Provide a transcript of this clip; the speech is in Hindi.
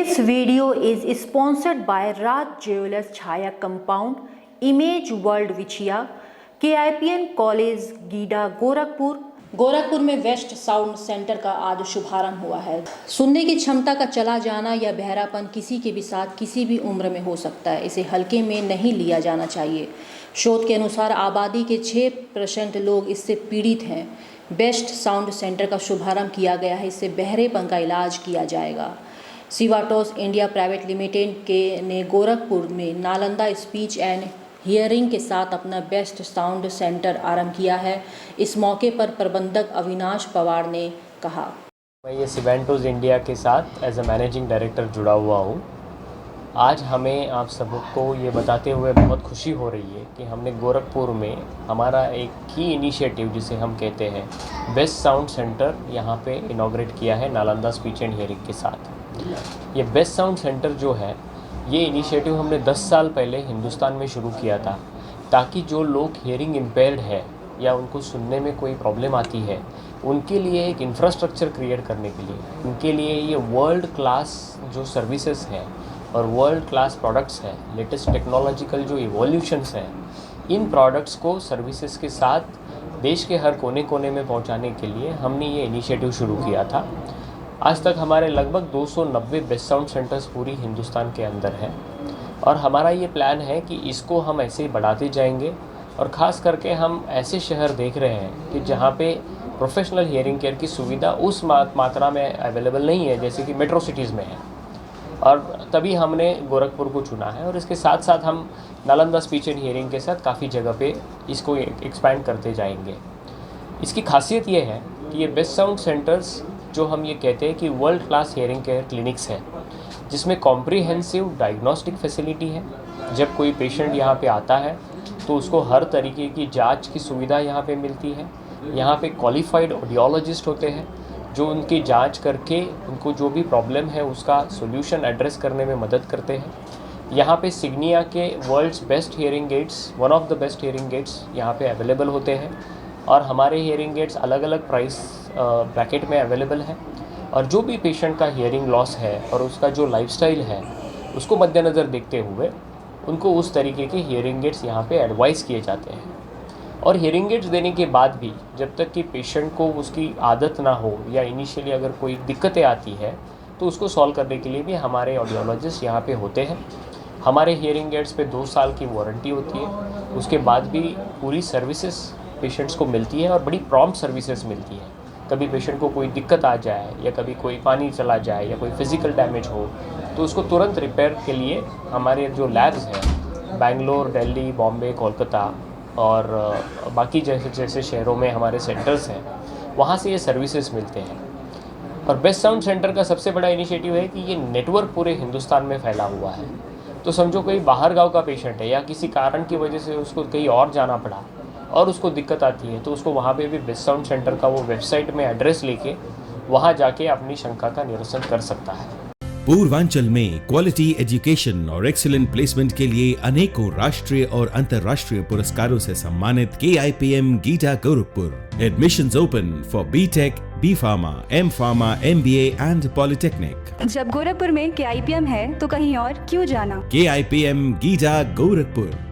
This video is sponsored by Raj Jewelers Chaya Compound, Image World Vichia, KIPN college GIDA Gorakhpur में वेस्ट साउंड सेंटर का आज शुभारंभ हुआ है। सुनने की क्षमता का चला जाना या बहरापन किसी के भी साथ किसी भी उम्र में हो सकता है, इसे हल्के में नहीं लिया जाना चाहिए। शोध के अनुसार आबादी के 6% लोग इससे पीड़ित हैं। बेस्ट साउंड सेंटर का शुभारंभ किया गया है, इससे बहरेपन का इलाज किया जाएगा। सिवाटोस इंडिया प्राइवेट लिमिटेड ने गोरखपुर में नालंदा स्पीच एंड हियरिंग के साथ अपना बेस्ट साउंड सेंटर आरंभ किया है। इस मौके पर प्रबंधक अविनाश पवार ने कहा, मैं ये सिवेंटोस इंडिया के साथ एज ए मैनेजिंग डायरेक्टर जुड़ा हुआ हूँ। आज हमें आप सबको ये बताते हुए बहुत खुशी हो रही है कि हमने गोरखपुर में हमारा एक की इनिशिएटिव जिसे हम कहते हैं बेस्ट साउंड सेंटर यहाँ पे इनॉग्रेट किया है नालंदा स्पीच एंड हियरिंग के साथ। ये बेस्ट साउंड सेंटर जो है ये इनिशिएटिव हमने 10 साल पहले हिंदुस्तान में शुरू किया था, ताकि जो लोग हियरिंग इम्पेयर्ड है या उनको सुनने में कोई प्रॉब्लम आती है उनके लिए एक इंफ्रास्ट्रक्चर क्रिएट करने के लिए, उनके लिए ये वर्ल्ड क्लास जो सर्विसेज हैं और वर्ल्ड क्लास प्रोडक्ट्स हैं, लेटेस्ट टेक्नोलॉजिकल जो इवोल्यूशंस हैं, इन प्रोडक्ट्स को सर्विसेज के साथ देश के हर कोने कोने में पहुंचाने के लिए हमने ये इनिशिएटिव शुरू किया था। आज तक हमारे लगभग 290 बेस्ट साउंड सेंटर्स पूरी हिंदुस्तान के अंदर हैं और हमारा ये प्लान है कि इसको हम ऐसे ही बढ़ाते जाएंगे और ख़ास करके हम ऐसे शहर देख रहे हैं कि जहाँ पे प्रोफेशनल हियरिंग केयर की सुविधा उस मात्रा में अवेलेबल नहीं है जैसे कि मेट्रो सिटीज़ में है, और तभी हमने गोरखपुर को चुना है। और इसके साथ साथ हम नालंदा स्पीच एंड हियरिंग के साथ काफ़ी जगह पे इसको एक्सपैंड करते जाएंगे। इसकी खासियत ये है कि ये बेस्ट साउंड सेंटर्स जो हम ये कहते हैं कि world class hearing care clinics हैं, जिसमें कॉम्प्रिहेंसिव डायग्नोस्टिक फैसिलिटी है। जब कोई पेशेंट यहाँ पे आता है तो उसको हर तरीके की जांच की सुविधा यहाँ पे मिलती है। यहाँ पे क्वालिफाइड ऑडियोलॉजिस्ट होते हैं जो उनकी जांच करके उनको जो भी प्रॉब्लम है उसका सोल्यूशन एड्रेस करने में मदद करते हैं। यहाँ पे सिग्निया के world's best hearing aids, one of the best hearing aids यहाँ पे अवेलेबल होते हैं और हमारे हियरिंग एड्स अलग अलग प्राइस ब्रैकेट में अवेलेबल है। और जो भी पेशेंट का हियरिंग लॉस है और उसका जो लाइफस्टाइल है उसको मद्देनज़र देखते हुए उनको उस तरीके के हियरिंग एड्स यहाँ पे एडवाइस किए जाते हैं। और हियरिंग एड्स देने के बाद भी जब तक कि पेशेंट को उसकी आदत ना हो या इनिशियली अगर कोई दिक्कतें आती है तो उसको सॉल्व करने के लिए भी हमारे ऑडियोलॉजिस्ट यहाँ पे होते हैं। हमारे हियरिंग एड्स पे 2 साल की वारंटी होती है, उसके बाद भी पूरी सर्विसेज पेशेंट्स को मिलती है और बड़ी प्रॉम्प्ट सर्विसेज मिलती है। कभी पेशेंट को कोई दिक्कत आ जाए या कभी कोई पानी चला जाए या कोई फिज़िकल डैमेज हो तो उसको तुरंत रिपेयर के लिए हमारे जो लैब्स हैं बेंगलोर, दिल्ली, बॉम्बे, कोलकाता और बाकी जैसे शहरों में हमारे सेंटर्स हैं, वहाँ से ये सर्विसेज मिलते हैं। और बेस्ट साउंड सेंटर का सबसे बड़ा इनिशिएटिव है कि ये नेटवर्क पूरे हिंदुस्तान में फैला हुआ है। तो समझो कोई बाहर गाँव का पेशेंट है या किसी कारण की वजह से उसको कहीं और जाना पड़ा और उसको दिक्कत आती है तो उसको वहाँ पे भी बेस्ट साउंड सेंटर का वो वेबसाइट में एड्रेस लेके वहाँ जाके अपनी शंका का निरसन कर सकता है। पूर्वांचल में क्वालिटी एजुकेशन और एक्सीलेंट प्लेसमेंट के लिए अनेकों राष्ट्रीय और अंतर्राष्ट्रीय पुरस्कारों से सम्मानित KIPM GIDA Gorakhpur. Admissions open for BTech, B Pharma, M Pharma, MBA and polytechnic. जब गोरखपुर में KIPM है तो कहीं और क्यों जाना। KIPM गीडा गोरखपुर।